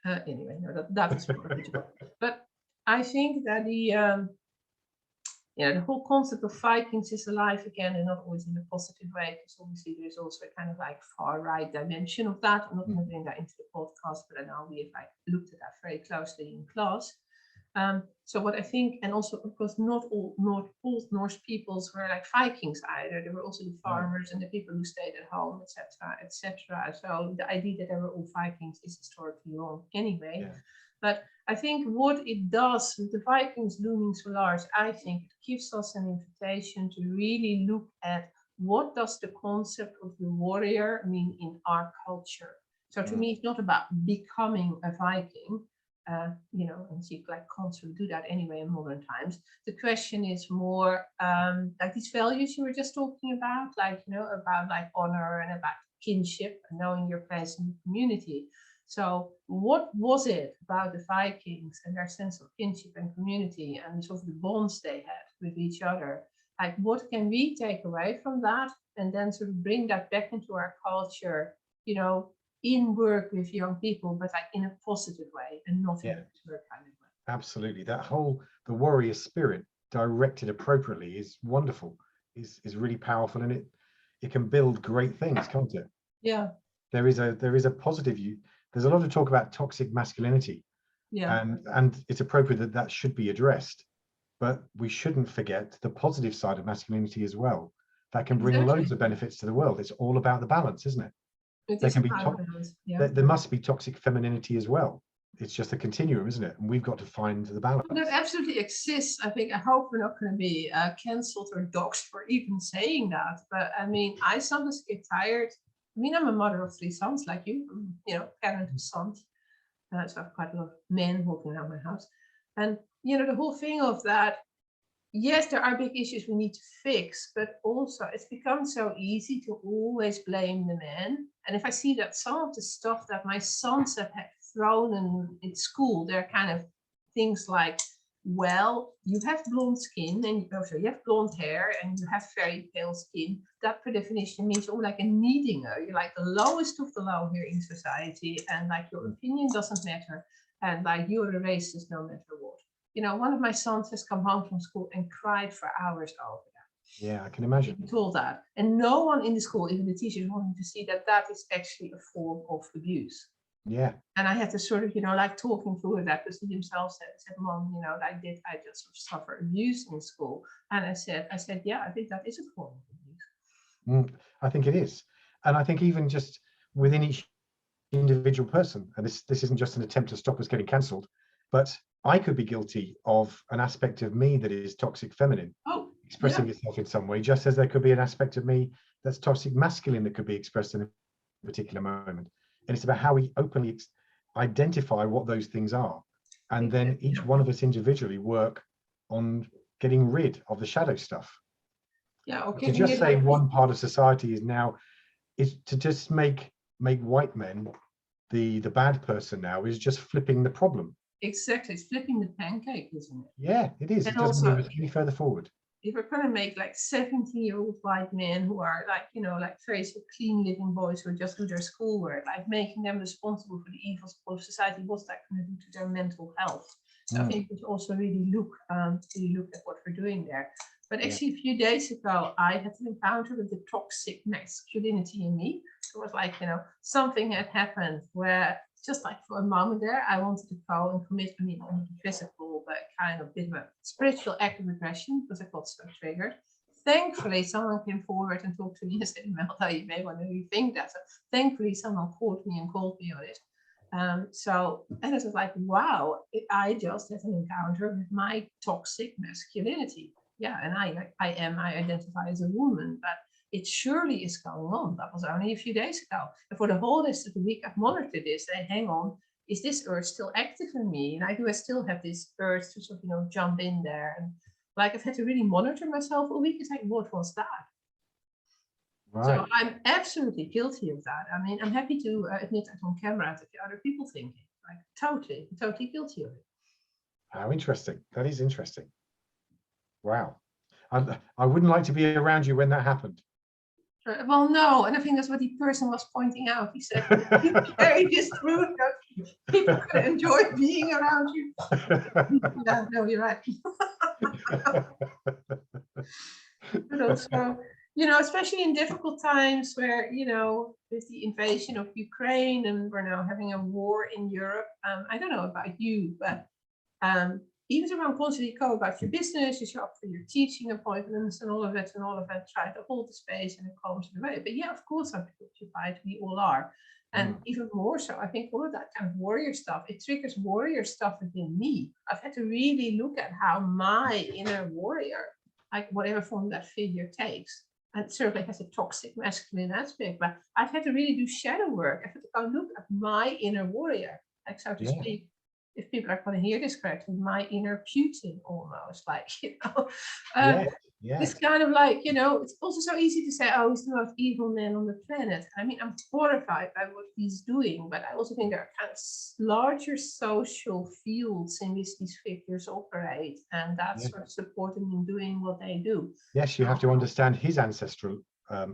anyway, no, that is part of the job. But I think that the whole concept of Vikings is alive again, and not always in a positive way, because obviously there's also a kind of like far right dimension of that. I'm not going to bring that into the podcast, but I know we have like looked at that very closely in class. So what I think, and also of course not all Norse peoples were like Vikings either. There were also the farmers and the people who stayed at home, etc., etc. So the idea that they were all Vikings is historically wrong anyway. Yeah. But I think what it does with the Vikings looming so large, I think it gives us an invitation to really look at what does the concept of the warrior mean in our culture. So to me, it's not about becoming a Viking. You know, and you like can't sort of do that anyway in modern times. The question is more like these values you were just talking about, like, you know, about like honor and about kinship and knowing your place in the community. So what was it about the Vikings and their sense of kinship and community and sort of the bonds they had with each other? Like, what can we take away from that and then sort of bring that back into our culture, you know, in work with young people, but like in a positive way and not in a work kind of way. Absolutely. That whole, the warrior spirit directed appropriately is wonderful, is really powerful, and it can build great things, can't it? Yeah. There is a positive view. There's a lot of talk about toxic masculinity. Yeah. And it's appropriate that should be addressed. But we shouldn't forget the positive side of masculinity as well. That can bring loads of benefits to the world. It's all about the balance, isn't it? There can be there must be toxic femininity as well. It's just a continuum, isn't it? And we've got to find the balance. That absolutely exists. I think, I hope we're not going to be cancelled or doxxed for even saying that. But I mean, I sometimes get tired. I mean, I'm a mother of 3 sons like you, you know, parent of sons. So I have quite a lot of men walking around my house. And, you know, the whole thing of that, yes, there are big issues we need to fix, but also it's become so easy to always blame the men. And if I see that some of the stuff that my sons have had thrown in school, they're kind of things like well, you have blonde skin and also you have blonde hair and you have very pale skin. That per definition means you're like a needinger. You're like the lowest of the low here in society, and like your opinion doesn't matter, and like you're a racist no matter what. You know, one of my sons has come home from school and cried for hours over that. Yeah, I can imagine. He told that, and no one in the school, even the teachers, wanted to see that that is actually a form of abuse. Yeah. And I had to sort of, you know, like talking through that, because he himself said, Mom, you know, I just sort of suffer abuse in school. And I said, yeah, I think that is a form of abuse. I think it is. And I think even just within each individual person, and this isn't just an attempt to stop us getting cancelled, but I could be guilty of an aspect of me that is toxic feminine, expressing itself in some way, just as there could be an aspect of me that's toxic masculine that could be expressed in a particular moment. And it's about how we openly identify what those things are, and then each one of us individually work on getting rid of the shadow stuff. Yeah, okay. To just say one part of society is to just make white men the bad person now is just flipping the problem. Exactly, it's flipping the pancake, isn't it? Yeah, it is. And it doesn't also, move us any further forward. If we're going to make like 17-year-old white men who are like, you know, like very clean living boys who just do their schoolwork, like making them responsible for the evils of society, what's that going to do to their mental health? So I think we should also really look at what we're doing there. But actually, a few days ago, I had an encounter with the toxic masculinity in me. It was like, you know, something had happened where just like for a moment there, I wanted to go and commit, I mean, not physical, but kind of bit of a spiritual act of aggression because I got so triggered. Thankfully, someone came forward and talked to me and said, Imelda, you may want to rethink that. So thankfully, someone called me on it. And it was like, wow, I just had an encounter with my toxic masculinity. Yeah, and I identify as a woman, but it surely is going on. That was only a few days ago. And for the whole rest of the week, I've monitored this. And hang on, is this urge still active in me? And do I still have this urge to sort of, you know, jump in there? And like I've had to really monitor myself a week. It's like, what was that? Right. So I'm absolutely guilty of that. I mean, I'm happy to admit that on camera to other people thinking, like totally guilty of it. How interesting. That is interesting. Wow. I wouldn't like to be around you when that happened. Well, no, and I think that's what the person was pointing out. He said, you carry this through, people can enjoy being around you. Yeah, no, you're right. But also, you know, especially in difficult times where, you know, with the invasion of Ukraine and we're now having a war in Europe, I don't know about you, but even around constantly go about your business, you show up for your teaching appointments and all of that, try to hold the space and it comes the way. But yeah, of course, I'm preoccupied, we all are. And even more so, I think all of that kind of warrior stuff, it triggers warrior stuff within me. I've had to really look at how my inner warrior, like whatever form that figure takes, and it certainly has a toxic masculine aspect, but I've had to really do shadow work. I've had to go look at my inner warrior, like so to speak. If people are going to hear this correctly, my inner Putin almost, like, you know. It's kind of like, you know, it's also so easy to say, oh, he's the most evil man on the planet. I mean, I'm horrified by what he's doing, but I also think there are kind of larger social fields in which these figures operate, and that's sort of supporting them in doing what they do. Yes, you have to understand his ancestral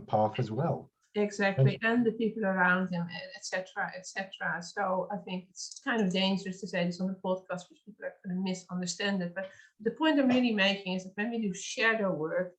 path as well. Exactly, and the people around him, etc., etc. So I think it's kind of dangerous to say this on the podcast, which people are going to misunderstand it. But the point I'm really making is that when we do shadow work,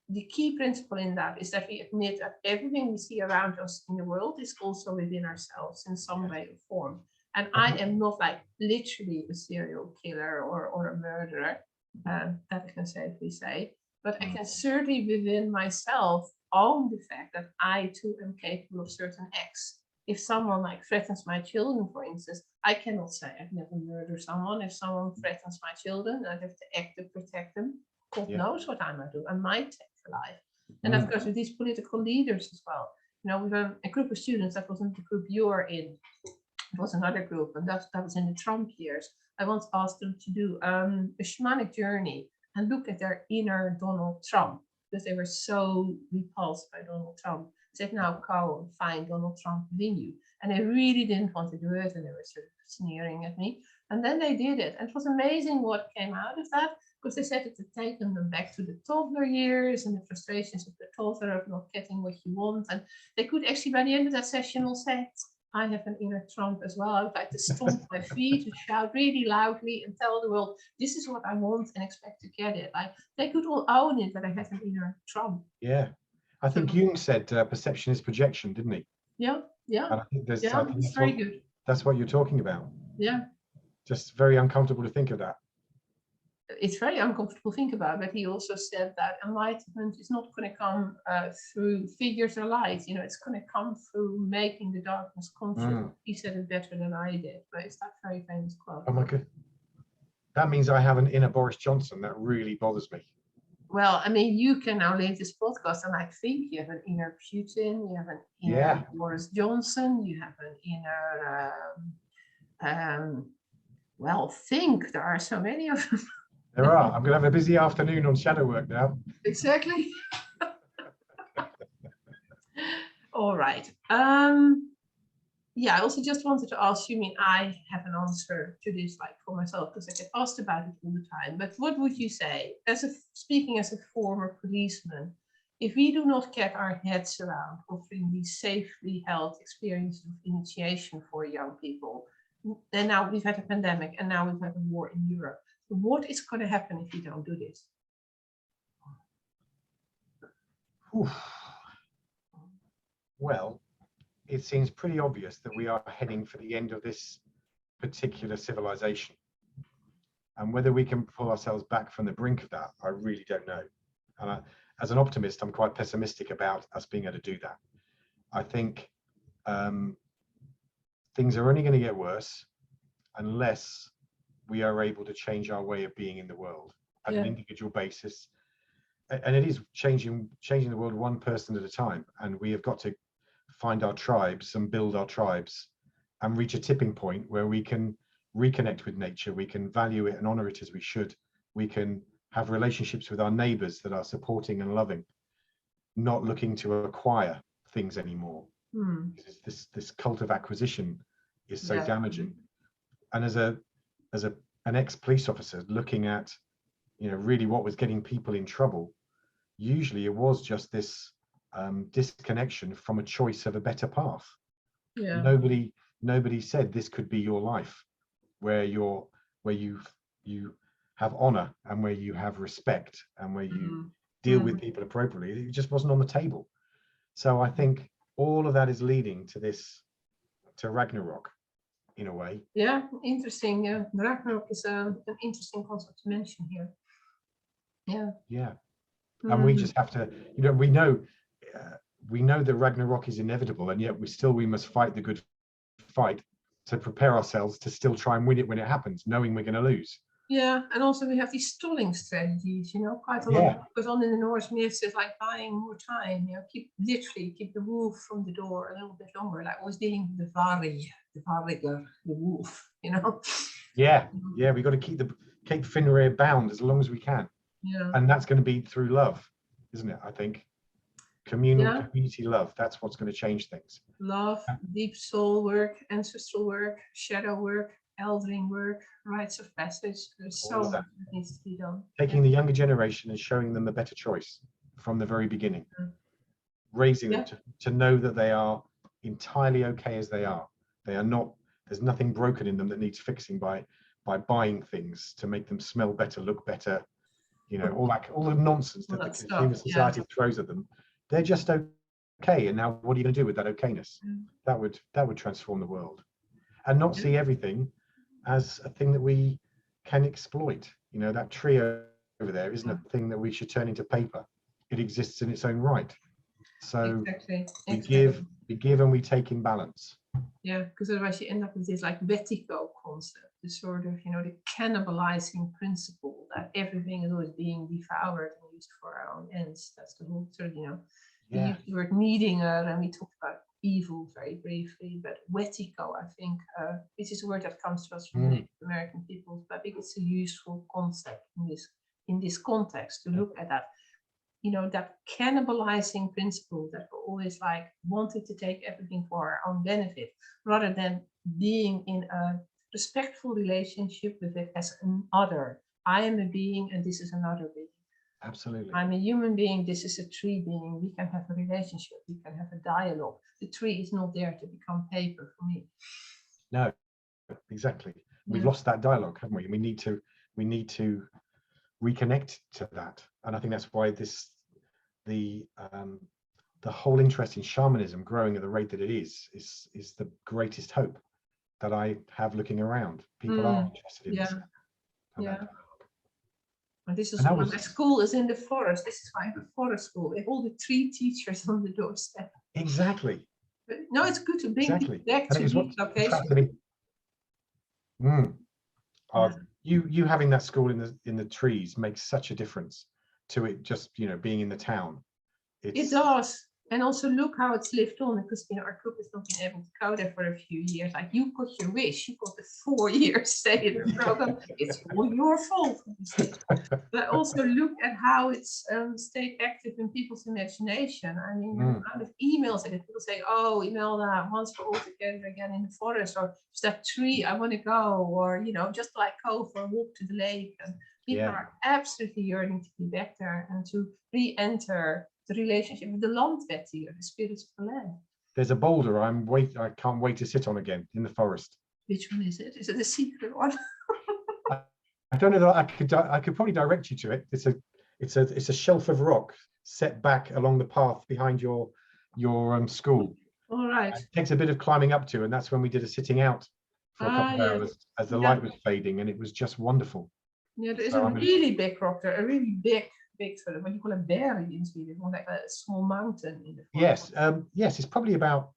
the key principle in that is that we admit that everything we see around us in the world is also within ourselves in some way or form. And I am not like literally a serial killer or a murderer, that I can safely say, but I can certainly within myself own the fact that I too am capable of certain acts. If someone like threatens my children, for instance, I cannot say I've never murdered someone. If someone threatens my children, I have to act to protect them. God knows what I might do. I might take their life. And of course, with these political leaders as well. You know, with a group of students that wasn't the group you're in. It was another group, and that was in the Trump years. I once asked them to do a shamanic journey and look at their inner Donald Trump, because they were so repulsed by Donald Trump. They said, now go and find Donald Trump within you. And they really didn't want to do it, and they were sort of sneering at me. And then they did it. And it was amazing what came out of that, because they said it had taken them back to the toddler years and the frustrations of the toddler of not getting what you want. And they could actually, by the end of that session, all say, I have an inner Trump as well. I would like to stomp my feet, to shout really loudly and tell the world, this is what I want and expect to get it. Like they could all own it, that I have an inner Trump. Yeah. I think Jung said perception is projection, didn't he? Yeah, yeah. And I think there's, Yeah, I think it's very good. That's what you're talking about. Yeah. Just very uncomfortable to think of that. It's very uncomfortable to think about, but he also said that enlightenment is not going to come through figures or light. You know, it's going to come through making the darkness conscious. He said it better than I did, but it's that very famous quote. Oh my God. That means I have an inner Boris Johnson. That really bothers me. Well, I mean, you can now leave this podcast and I think you have an inner Putin, you have an inner Boris Johnson, you have an inner, well, think there are so many of them. There are. I'm going to have a busy afternoon on shadow work now. Exactly. All right. Yeah, I also just wanted to ask you, I mean, I have an answer to this, like for myself, because I get asked about it all the time. But what would you say, speaking as a former policeman, if we do not get our heads around offering these safely held experiences of initiation for young people, and now we've had a pandemic and now we've had a war in Europe, what is going to happen if we don't do this? Oof. Well, it seems pretty obvious that we are heading for the end of this particular civilization. And whether we can pull ourselves back from the brink of that, I really don't know. And as an optimist, I'm quite pessimistic about us being able to do that. I think things are only going to get worse unless we are able to change our way of being in the world at an individual basis. And it is changing the world one person at a time. And we have got to find our tribes and build our tribes and reach a tipping point where we can reconnect with nature. We can value it and honor it as we should. We can have relationships with our neighbors that are supporting and loving, not looking to acquire things anymore. This cult of acquisition is so damaging. And as an ex-police officer looking at, you know, really what was getting people in trouble, usually it was just this disconnection from a choice of a better path. Nobody said this could be your life, where you have honor and where you have respect and where you deal with people appropriately. It just wasn't on the table. So I think all of that is leading to Ragnarok in a way. Yeah, interesting. Yeah, Ragnarok is an interesting concept to mention here. Yeah. And we just have to, you know, we know that Ragnarok is inevitable, and yet we must fight the good fight to prepare ourselves to still try and win it when it happens, knowing we're going to lose. Yeah, and also we have these stalling strategies, you know, quite a lot. Because on in the Norse myths, it's like buying more time, you know, keep the wolf from the door a little bit longer, like always dealing with the variger, the wolf, you know. Yeah, we got to keep Fenrir bound as long as we can. Yeah. And that's going to be through love, isn't it? I think community love, that's what's going to change things. Love, deep soul work, ancestral work, shadow work, eldering work, rites of passage. There's so much that needs to be done. Taking the younger generation and showing them a better choice from the very beginning. Raising them to know that they are entirely okay as they are. They are not, there's nothing broken in them that needs fixing by buying things to make them smell better, look better, you know, all the nonsense that the consumer society throws at them. They're just okay. And now what are you going to do with that okayness? That would transform the world. And not see everything as a thing that we can exploit. You know, that tree over there isn't a thing that we should turn into paper. It exists in its own right. So we give and we take in balance. Yeah, because otherwise you end up with this like vertigo concept, this sort of, you know, the cannibalizing principle that everything is always being devoured and used for our own ends. That's the whole sort of, you know, we use the word needinger, and we talked about evil very briefly, but wetico, I think, this is a word that comes to us from Native American peoples, but I think it's a useful concept in this context to look at that, you know, that cannibalizing principle that we're always like wanting to take everything for our own benefit, rather than being in a respectful relationship with it as an other. I am a being and this is another being. Absolutely. I'm a human being, this is a tree being. We can have a relationship, we can have a dialogue. The tree is not there to become paper for me. No, exactly. We've Yeah. lost that dialogue, haven't we? We need to reconnect to that. And I think that's why the whole interest in shamanism growing at the rate that it is the greatest hope that I have looking around. People are interested in this. Yeah. And this is And that why was my school is in the forest. This is why I have a forest school. We have all the tree teachers on the doorstep. exactly. But no, it's good to bring people back And to it was what these locations. attracted me. You having that school in the trees makes such a difference to it just being in the town. It does. And also look how it's lived on, because our cook has not been able to go there for a few years. Like, you got your wish, you got the 4 years stay in the program. It's all your fault. But also look at how it's stayed active in people's imagination. I mean, the amount of emails I get, people say, oh, Imelda, once we're all together again in the forest, or is that tree, I want to go, or just like go for a walk to the lake. And people are absolutely yearning to be back there and to re-enter the relationship with the landwetter, the spirits of the land. There's a boulder I can't wait to sit on again in the forest. Which one is it? Is it a secret one? I don't know that I could probably direct you to it. It's a shelf of rock set back along the path behind your school. All right. It takes a bit of climbing up to, and that's when we did a sitting out for a couple of hours as the light was fading, and it was just wonderful. Yeah, there is a really big rock there, a really big sort of what you call a berry in Sweden, more like a small mountain in the forest. Yes, it's probably about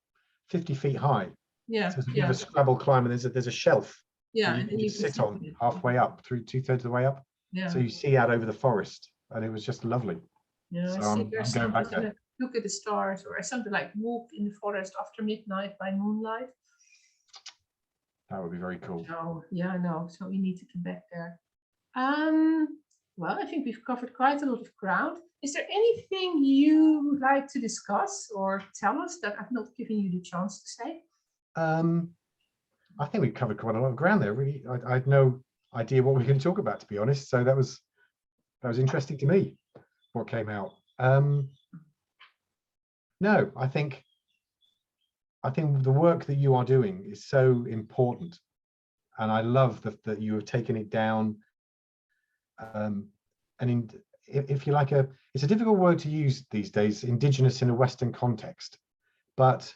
50 feet high. Yeah, so it's a bit of a scrabble climb, and there's a shelf. Yeah, and you can sit on halfway up, through 2/3 of the way up. Yeah. So you see out over the forest, and it was just lovely. Yeah, so I I'm going back there. Look at the stars, or something like walk in the forest after midnight by moonlight. That would be very cool. Oh, yeah, I know. So we need to get back there. Well, I think we've covered quite a lot of ground. Is there anything you would like to discuss or tell us that I've not given you the chance to say? I think we've covered quite a lot of ground there. Really, I had no idea what we were going to talk about, to be honest. So that was interesting to me, what came out. No, I think the work that you are doing is so important, and I love that you have taken it down. And if you like, it's a difficult word to use these days, indigenous in a Western context, but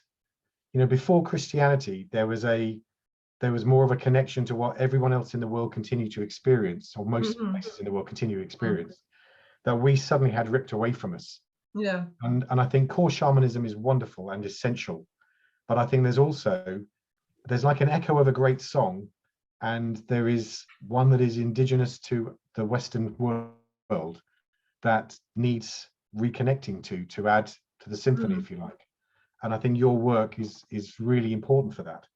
before Christianity, there was more of a connection to what everyone else in the world continued to experience, or most places in the world continue to experience, that we suddenly had ripped away from us. Yeah. And I think core shamanism is wonderful and essential, but I think there's like an echo of a great song, and there is one that is indigenous to the Western world that needs reconnecting to add to the symphony, if you like. And I think your work is really important for that.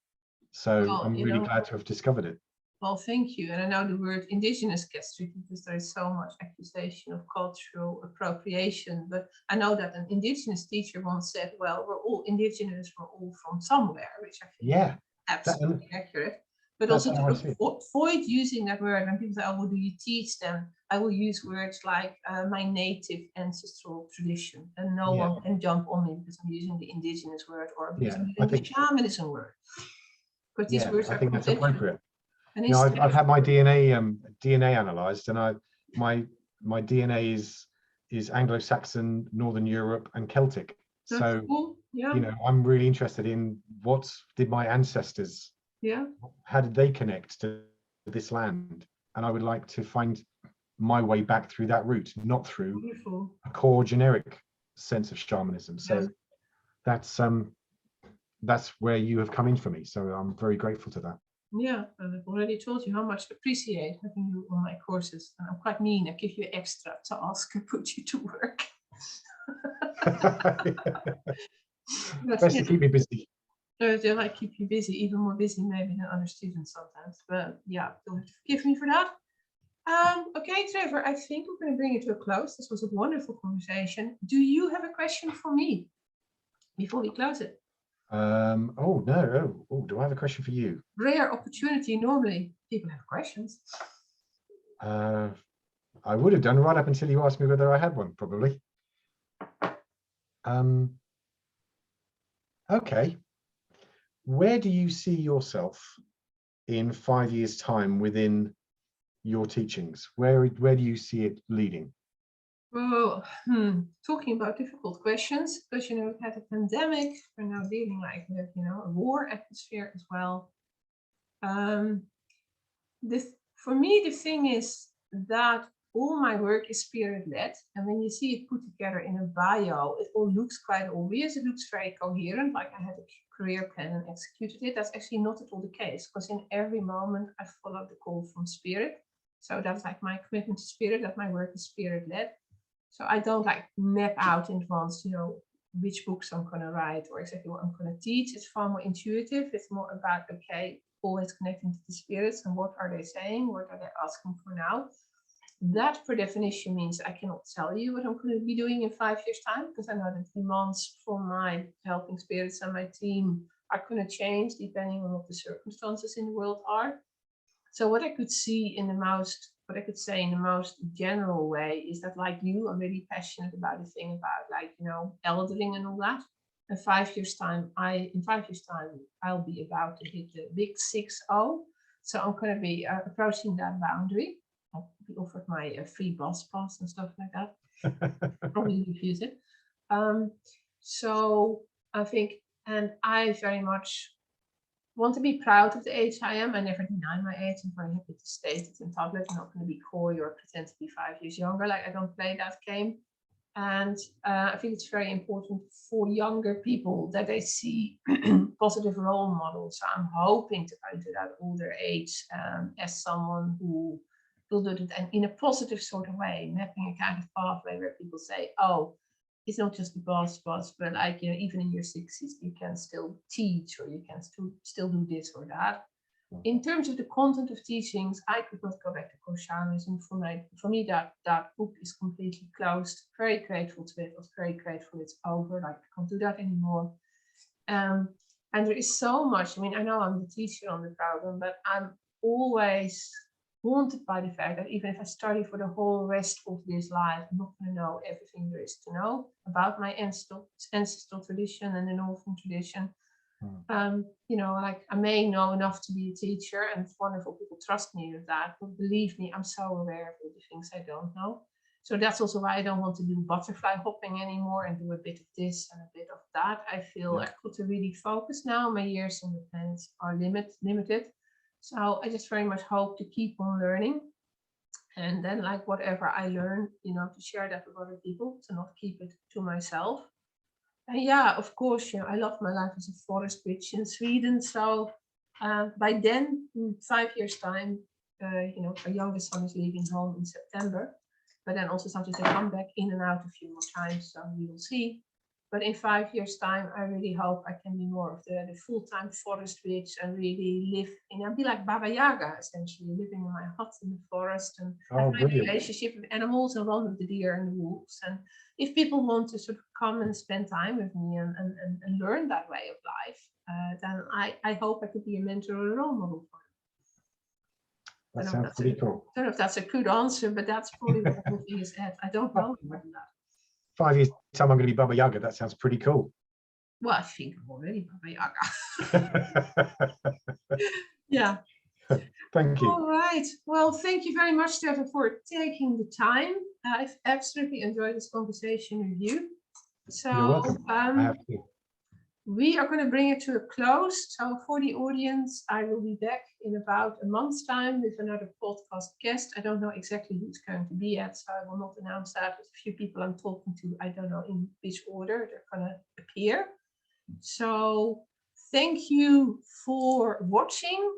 So I'm really glad to have discovered it. Well, thank you. And I know the word indigenous gets tricky because there is so much accusation of cultural appropriation. But I know that an indigenous teacher once said, well, we're all indigenous, we're all from somewhere, which I think is absolutely accurate. But also to avoid using that word, when people say, oh, well, do you teach them? I will use words like my native ancestral tradition, and no one can jump on me because I'm using the indigenous word, or because I'm using the shamanism word. Because these words I think that's appropriate. And I've had my DNA analyzed, and my DNA is Anglo-Saxon, Northern Europe, and Celtic. So cool. I'm really interested in what did my ancestors. How did they connect to this land? And I would like to find my way back through that route, not through a core generic sense of shamanism. So that's where you have come in for me. So I'm very grateful to that. Yeah, and I've already told you how much I appreciate having you on my courses. And I'm quite mean. I give you extra task and put you to work. Best to keep me busy. They like keep you busy, even more busy maybe than other students sometimes. But yeah, you'll have to forgive me for that. Okay, Trevor, I think we're going to bring it to a close. This was a wonderful conversation. Do you have a question for me before we close it? Oh no. Oh, do I have a question for you? Rare opportunity. Normally people have questions. I would have done right up until you asked me whether I had one, probably. Okay. Where do you see yourself in 5 years' time within your teachings? Where do you see it leading? Well, talking about difficult questions, because we've had a pandemic, we're now dealing like with a war atmosphere as well. For me, the thing is that all my work is spirit-led, and when you see it put together in a bio, it all looks quite obvious. It looks very coherent, like I had a career plan and executed it. That's actually not at all the case, because in every moment I follow the call from spirit. So that's like my commitment to spirit, that my work is spirit-led. So I don't like map out in advance, which books I'm going to write or exactly what I'm going to teach. It's far more intuitive. It's more about, okay, always connecting to the spirits and what are they saying? What are they asking for now? That, per definition, means I cannot tell you what I'm going to be doing in 5 years' time, because I know the demands from my helping spirits and my team are going to change depending on what the circumstances in the world are. So what I could see in the most, what I could say in the most general way is that, like you, I'm really passionate about the thing about, like, eldering and all that. In 5 years' time, I'll be about to hit the big 6-0. So I'm going to be approaching that boundary. I'll be offered my free bus pass and stuff like that. Probably refuse it. So I think, and I very much want to be proud of the age I am. I never deny my age. I'm very happy to state it in public. I'm not going to be coy or pretend to be 5 years younger. Like, I don't play that game. And I think it's very important for younger people that they see positive role models. So I'm hoping to go to that older age as someone who will do it in a positive sort of way, mapping a kind of pathway where people say, oh, it's not just the boss, but like, even in your 60s, you can still teach, or you can still do this or that. In terms of the content of teachings, I could not go back to shamanism. For me, that book is completely closed. Very grateful to it. I was very grateful it's over. Like, I can't do that anymore. And there is so much. I mean, I know I'm the teacher on the program, but I'm always haunted by the fact that even if I study for the whole rest of this life, I'm not going to know everything there is to know about my ancestral tradition and the Northern tradition. Like, I may know enough to be a teacher, and it's wonderful people trust me with that, but believe me, I'm so aware of all the things I don't know. So that's also why I don't want to do butterfly hopping anymore and do a bit of this and a bit of that. I feel I've got to really focus now. My years on the planet are limited. So I just very much hope to keep on learning, and then, like, whatever I learn, to share that with other people, to not keep it to myself. And yeah, of course, I love my life as a forest witch in Sweden. So by then, in 5 years' time, our youngest son is leaving home in September. But then also sometimes they come back in and out a few more times, so we will see. But in 5 years' time, I really hope I can be more of the full-time forest witch and really live be like Baba Yaga, essentially, living in my hut in the forest and have my relationship with animals and run with the deer and the wolves. And if people want to sort of come and spend time with me and learn that way of life, then I hope I could be a mentor or a role model for them. That sounds pretty cool. I don't know if that's a good answer, but that's probably what the whole thing is at. I don't know more than that. 5 years time I'm going to be Baba Yaga. That sounds pretty cool. Well, I think I'm already Baba Yaga. Yeah. Thank you. All right. Well, thank you very much, Trevor, for taking the time. I've absolutely enjoyed this conversation with you. So you're welcome. I have to. We are going to bring it to a close. So for the audience, I will be back in about a month's time with another podcast guest. I don't know exactly who it's going to be yet, so I will not announce that. There's a few people I'm talking to. I don't know in which order they're going to appear. So thank you for watching.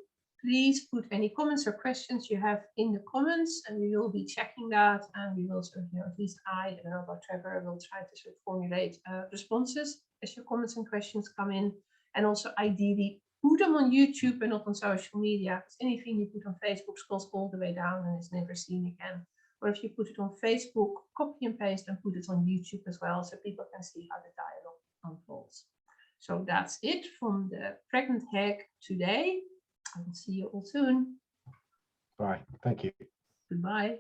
Please put any comments or questions you have in the comments, and we will be checking that. And we will sort of, at least I don't know about Trevor, will try to sort of formulate responses as your comments and questions come in. And also ideally put them on YouTube and not on social media, because anything you put on Facebook scrolls all the way down and is never seen again. Or if you put it on Facebook, copy and paste and put it on YouTube as well, so people can see how the dialogue unfolds. So that's it from the Pregnant Hag today. I will see you all soon. Bye. Thank you. Goodbye.